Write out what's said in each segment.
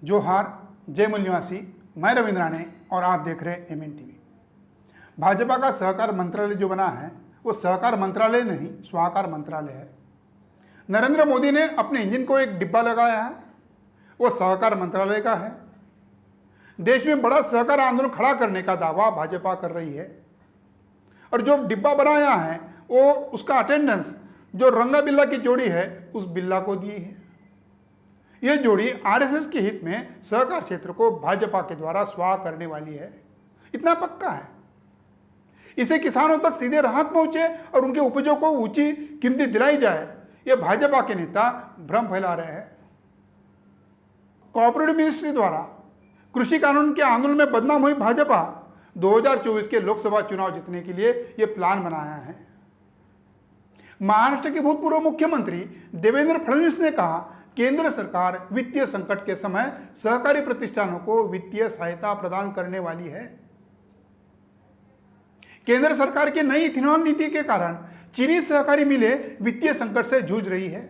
जोहार, जय मूल निवासी। मैं रविंद्र राणे और आप देख रहे हैं एमएन टीवी। भाजपा का सहकार मंत्रालय जो बना है वो सहकार मंत्रालय नहीं, स्वाकार मंत्रालय है। नरेंद्र मोदी ने अपने इंजन को एक डिब्बा लगाया है, वो सहकार मंत्रालय का है। देश में बड़ा सहकार आंदोलन खड़ा करने का दावा भाजपा कर रही है और जो डिब्बा बनाया है वो उसका अटेंडेंस जो रंगा बिल्ला की जोड़ी है उस बिल्ला को दी है। यह जोड़ी आरएसएस के हित में सहकार क्षेत्र को भाजपा के द्वारा स्वाह करने वाली है, इतना पक्का है। इसे किसानों तक सीधे राहत पहुंचे और उनके उपजों को ऊंची कीमतें दिलाई जाए, यह भाजपा के नेता भ्रम फैला रहे हैं। कोऑपरेटिव मिनिस्ट्री द्वारा कृषि कानून के आंदोलन में बदनाम हुई भाजपा 2024 के लोकसभा चुनाव जीतने के लिए यह प्लान बनाया है। महाराष्ट्र के भूतपूर्व मुख्यमंत्री देवेंद्र फडणवीस ने कहा, केंद्र सरकार वित्तीय संकट के समय सहकारी प्रतिष्ठानों को वित्तीय सहायता प्रदान करने वाली है। केंद्र सरकार की नई इथेनॉल नीति के कारण चीनी सहकारी मिलें वित्तीय संकट से जूझ रही है।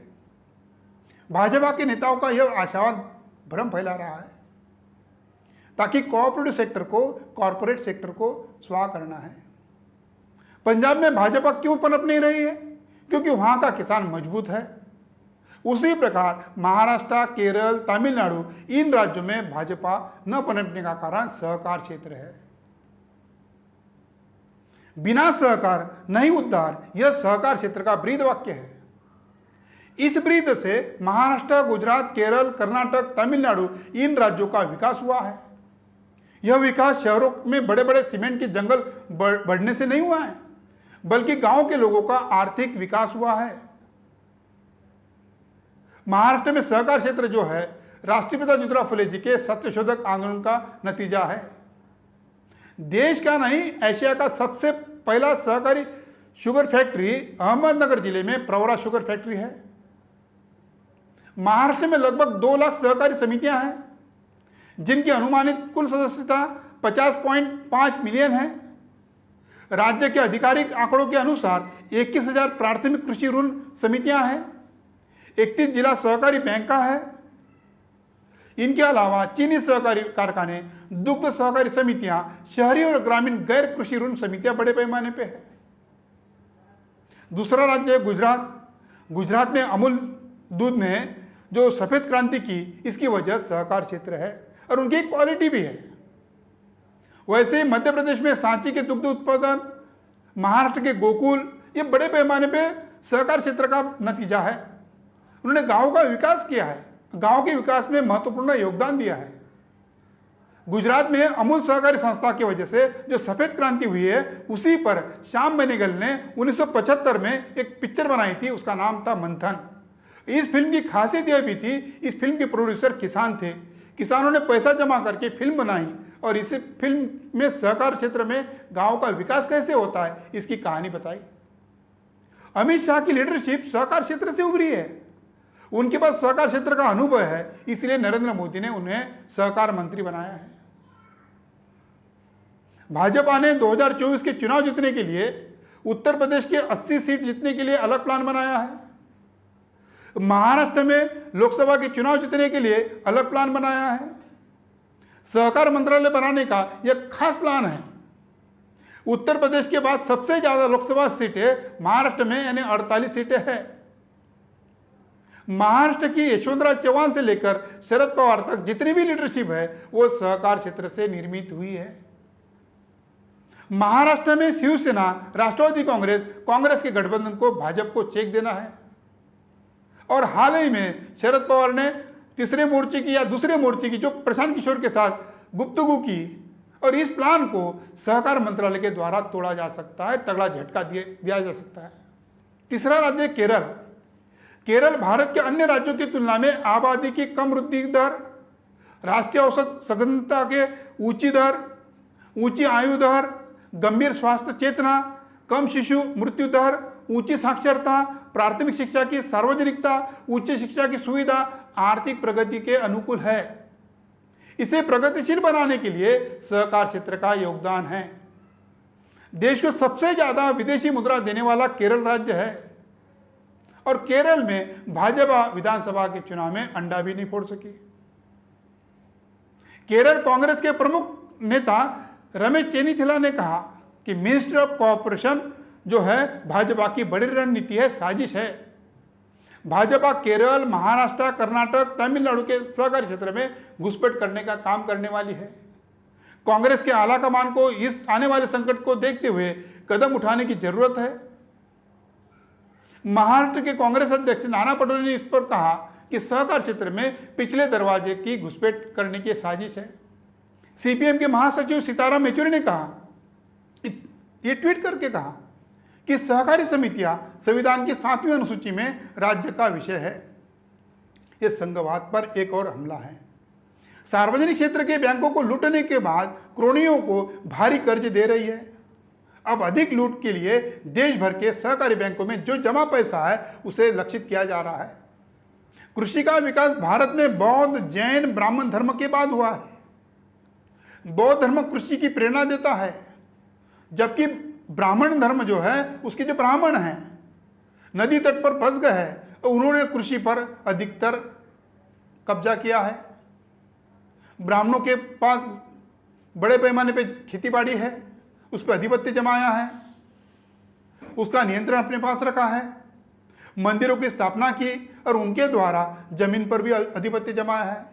भाजपा के नेताओं का यह आशावाद भ्रम फैला रहा है ताकि कोऑपरेटिव सेक्टर को कॉरपोरेट सेक्टर को स्वाह करना है। पंजाब में भाजपा क्यों पनप नहीं रही है? क्योंकि वहां का किसान मजबूत है। उसी प्रकार महाराष्ट्र, केरल, तमिलनाडु इन राज्यों में भाजपा न पनपने का कारण सहकार क्षेत्र है। बिना सहकार नहीं उद्धार, यह सहकार क्षेत्र का ब्रीद वाक्य है। इस ब्रीद से महाराष्ट्र, गुजरात, केरल, कर्नाटक, तमिलनाडु इन राज्यों का विकास हुआ है। यह विकास शहरों में बड़े बड़े सीमेंट के जंगल बढ़ने से नहीं हुआ है, बल्कि गांव के लोगों का आर्थिक विकास हुआ है। महाराष्ट्र में सहकार क्षेत्र जो है राष्ट्रपिता ज्योतिराव फुले जी के सत्यशोधक आंदोलन का नतीजा है। देश का नहीं, एशिया का सबसे पहला सहकारी शुगर फैक्ट्री अहमदनगर जिले में प्रवरा शुगर फैक्ट्री है। महाराष्ट्र में लगभग 2 लाख सहकारी समितियां हैं जिनकी अनुमानित कुल सदस्यता 50.5 मिलियन है। राज्य के आधिकारिक आंकड़ों के अनुसार 21,000 प्राथमिक कृषि ऋण समितियां हैं, 31 जिला सहकारी बैंक है। इनके अलावा चीनी सहकारी कारखाने, दुग्ध सहकारी समितियां, शहरी और ग्रामीण गैर कृषि ऋण समितियां बड़े पैमाने पे है। दूसरा राज्य है गुजरात। गुजरात में अमूल दूध ने जो सफेद क्रांति की, इसकी वजह सहकार क्षेत्र है और उनकी क्वालिटी भी है। वैसे ही मध्य प्रदेश में सांची के दुग्ध उत्पादन, महाराष्ट्र के गोकुल, ये बड़े पैमाने पे सहकार क्षेत्र का नतीजा है। उन्होंने गांव का विकास किया है, गांव के विकास में महत्वपूर्ण योगदान दिया है। गुजरात में अमूल सहकारी संस्था की वजह से जो सफेद क्रांति हुई है, उसी पर श्याम बेनेगल ने 1975 में एक पिक्चर बनाई थी, उसका नाम था मंथन। इस फिल्म की खासियत यह भी थी, इस फिल्म के प्रोड्यूसर किसान थे। किसानों ने पैसा जमा करके फिल्म बनाई और इस फिल्म में सहकार क्षेत्र में गांव का विकास कैसे होता है इसकी कहानी बताई। अमित शाह की लीडरशिप सहकार क्षेत्र से उभरी है, उनके पास सहकार क्षेत्र का अनुभव है, इसलिए नरेंद्र मोदी ने उन्हें सहकार मंत्री बनाया है। भाजपा ने 2024 के चुनाव जीतने के लिए उत्तर प्रदेश के 80 सीट जीतने के लिए अलग प्लान बनाया है। महाराष्ट्र में लोकसभा के चुनाव जीतने के लिए अलग प्लान बनाया है। सहकार मंत्रालय बनाने का यह खास प्लान है। उत्तर प्रदेश के बाद सबसे ज्यादा लोकसभा सीटें महाराष्ट्र में, यानी 48 सीटें हैं। महाराष्ट्र की यशवंतराव चौहान से लेकर शरद पवार तक जितनी भी लीडरशिप है वो सहकार क्षेत्र से निर्मित हुई है। महाराष्ट्र में शिवसेना, राष्ट्रवादी कांग्रेस के गठबंधन को भाजपा को चेक देना है और हाल ही में शरद पवार ने तीसरे मोर्चे की या दूसरे मोर्चे की जो प्रशांत किशोर के साथ गुफ्तगू की और इस प्लान को सहकार मंत्रालय के द्वारा तोड़ा जा सकता है, तगड़ा झटका दिया जा सकता है। तीसरा राज्य केरल। केरल भारत के अन्य राज्यों की तुलना में आबादी की कम वृद्धि दर, राष्ट्रीय औसत सघनता के ऊंची दर, ऊंची आयु दर, गंभीर स्वास्थ्य चेतना, कम शिशु मृत्यु दर, ऊंची साक्षरता, प्राथमिक शिक्षा की सार्वजनिकता, उच्च शिक्षा की सुविधा आर्थिक प्रगति के अनुकूल है। इसे प्रगतिशील बनाने के लिए सहकार क्षेत्र का योगदान है। देश को सबसे ज्यादा विदेशी मुद्रा देने वाला केरल राज्य है और केरल में भाजपा विधानसभा के चुनाव में अंडा भी नहीं फोड़ सकी। केरल कांग्रेस के प्रमुख नेता रमेश चेन्नीथला ने कहा कि मिनिस्ट्री ऑफ कॉरपोरेशन जो है भाजपा की बड़ी रणनीति है, साजिश है। भाजपा केरल, महाराष्ट्र, कर्नाटक, तमिलनाडु के सहकारी क्षेत्र में घुसपैठ करने का काम करने वाली है। कांग्रेस के आला कमान को इस आने वाले संकट को देखते हुए कदम उठाने की जरूरत है। महाराष्ट्र के कांग्रेस अध्यक्ष नाना पटोले ने इस पर कहा कि सहकार क्षेत्र में पिछले दरवाजे की घुसपैठ करने की साजिश है। सीपीएम के महासचिव सीताराम येचुरी ने कहा, ये ट्वीट करके कहा कि सहकारी समितियां संविधान की 7वीं अनुसूची में राज्य का विषय है। यह संघवाद पर एक और हमला है। सार्वजनिक क्षेत्र के बैंकों को लूटने के बाद क्रोनियों को भारी कर्ज दे रही है। अब अधिक लूट के लिए देश भर के सहकारी बैंकों में जो जमा पैसा है उसे लक्षित किया जा रहा है। कृषि का विकास भारत में बौद्ध, जैन, ब्राह्मण धर्म के बाद हुआ है। बौद्ध धर्म कृषि की प्रेरणा देता है, जबकि ब्राह्मण धर्म जो है उसके जो ब्राह्मण हैं नदी तट पर बस गए हैं और उन्होंने कृषि पर अधिकतर कब्जा किया है। ब्राह्मणों के पास बड़े पैमाने पे खेतीबाड़ी है, उस पर अधिपत्य जमाया है, उसका नियंत्रण अपने पास रखा है। मंदिरों की स्थापना की और उनके द्वारा जमीन पर भी अधिपत्य जमाया है।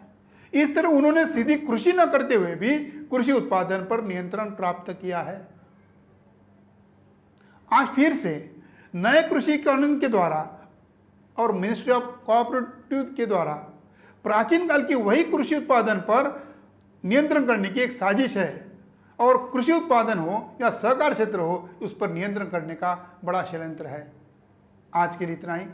इस तरह उन्होंने सीधी कृषि न करते हुए भी कृषि उत्पादन पर नियंत्रण प्राप्त किया है। आज फिर से नए कृषि कानून के द्वारा और मिनिस्ट्री ऑफ कोऑपरेटिव के द्वारा प्राचीन काल की वही कृषि उत्पादन पर नियंत्रण करने की एक साजिश है और कृषि उत्पादन हो या सहकार क्षेत्र हो उस पर नियंत्रण करने का बड़ा षड्यंत्र है। आज के लिए इतना ही।